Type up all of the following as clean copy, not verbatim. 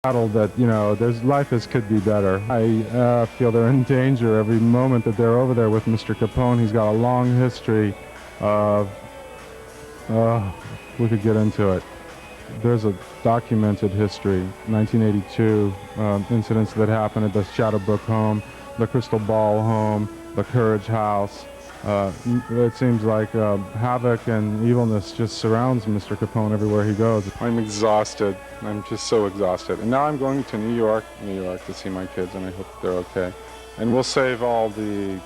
that, life could be better. I feel they're in danger every moment that they're over there with Mr. Capone. He's got a long history of, we could get into it. There's a documented history, 1982 incidents that happened at the Shadowbrook home, the Crystal Ball home, the Courage House. It seems like havoc and evilness just surrounds Mr. Capone everywhere he goes. I'm exhausted. I'm just so exhausted. And now I'm going to New York, to see my kids, and I hope they're okay. And we'll save all the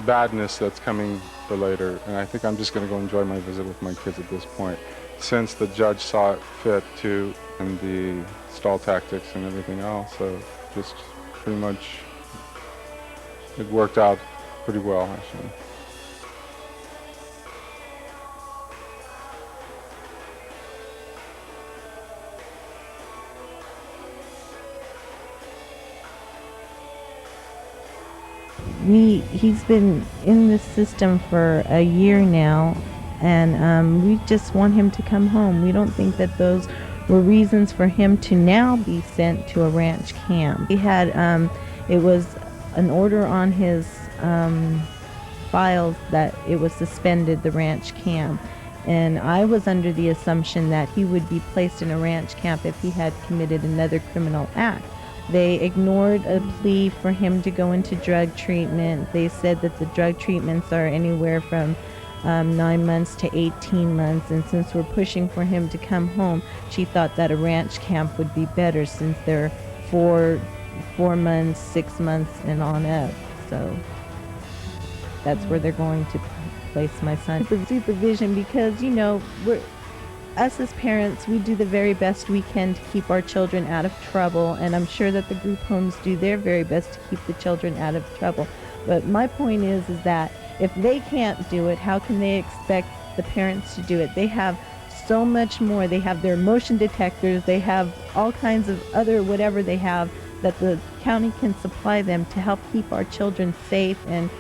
badness that's coming for later. And I think I'm just going to go enjoy my visit with my kids at this point, since the judge saw it fit to, and the stall tactics and everything else. So just pretty much it worked out pretty well, actually. He's been in this system for a year now, and we just want him to come home. We don't think that those were reasons for him to now be sent to a ranch camp. He had, it was an order on his files that it was suspended, the ranch camp. And I was under the assumption that he would be placed in a ranch camp if he had committed another criminal act. They ignored a plea for him to go into drug treatment. They said that the drug treatments are anywhere from 9 months to 18 months, and since we're pushing for him to come home, she thought that a ranch camp would be better, since they're 4 months, 6 months, and on up. So that's where they're going to place my son for supervision, because us as parents, we do the very best we can to keep our children out of trouble, and I'm sure that the group homes do their very best to keep the children out of trouble. But my point is that if they can't do it, how can they expect the parents to do it? They have so much more. They have their motion detectors, they have all kinds of other whatever they have that the county can supply them to help keep our children safe and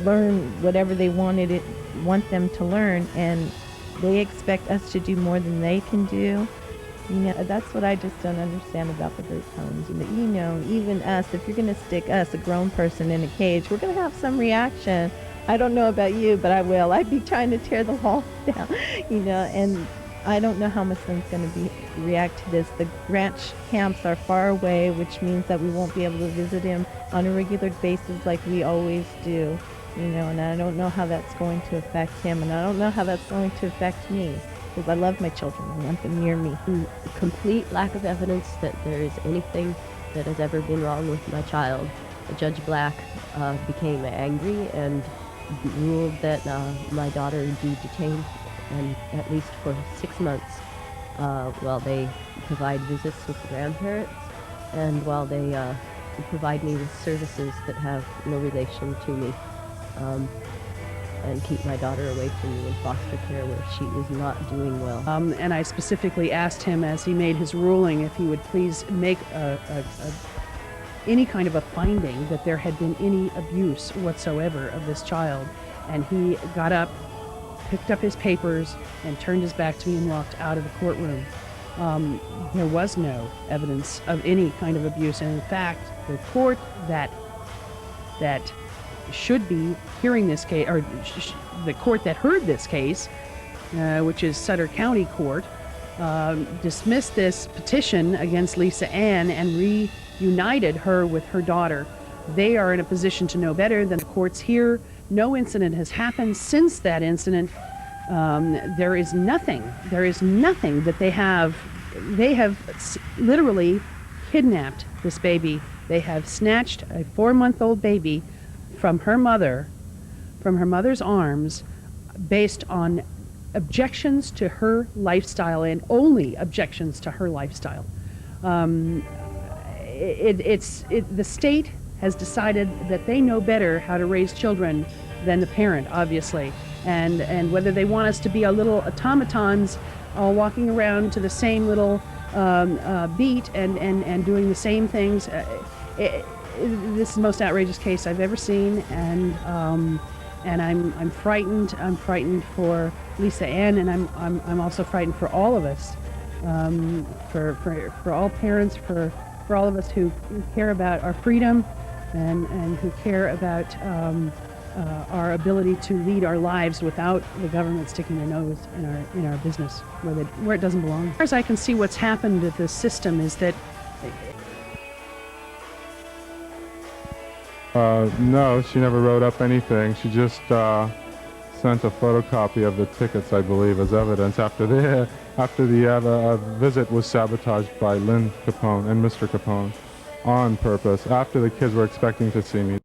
learn whatever they want them to learn, and they expect us to do more than they can do. That's what I just don't understand about the group homes. Even us, if you're going to stick us, a grown person, in a cage, we're going to have some reaction. I don't know about you, but I will. I'd be trying to tear the walls down, and I don't know how my son's going to react to this. The ranch camps are far away, which means that we won't be able to visit him on a regular basis like we always do. And I don't know how that's going to affect him, and I don't know how that's going to affect me, because I love my children. I want them near me. Complete lack of evidence that there is anything that has ever been wrong with my child. Judge Black became angry and ruled that my daughter be detained, and at least for 6 months, while they provide visits with the grandparents, and while they provide me with services that have no relation to me. And keep my daughter away from me in foster care, where she is not doing well. And I specifically asked him, as he made his ruling, if he would please make any kind of a finding that there had been any abuse whatsoever of this child. And he got up, picked up his papers, and turned his back to me and walked out of the courtroom. There was no evidence of any kind of abuse, and in fact, the court that should be hearing this case, or the court that heard this case, which is Sutter County Court, dismissed this petition against Lisa Ann and reunited her with her daughter. They are in a position to know better than the courts here. No incident has happened since that incident. There is nothing that they have literally kidnapped this baby. They have snatched a 4-month-old baby from her mother's arms, based on objections to her lifestyle, and only objections to her lifestyle. The state has decided that they know better how to raise children than the parent, obviously, and whether they want us to be a little automatons all walking around to the same little beat and doing the same things. This is the most outrageous case I've ever seen, and I'm frightened. I'm frightened for Lisa Ann, and I'm also frightened for all of us. for all parents, for all of us who care about our freedom and who care about our ability to lead our lives without the government sticking their nose in our business where it doesn't belong. As far as I can see, what's happened with this system is that no, she never wrote up anything. She just sent a photocopy of the tickets, I believe, as evidence after the visit was sabotaged by Lynn Capone and Mr. Capone on purpose after the kids were expecting to see me.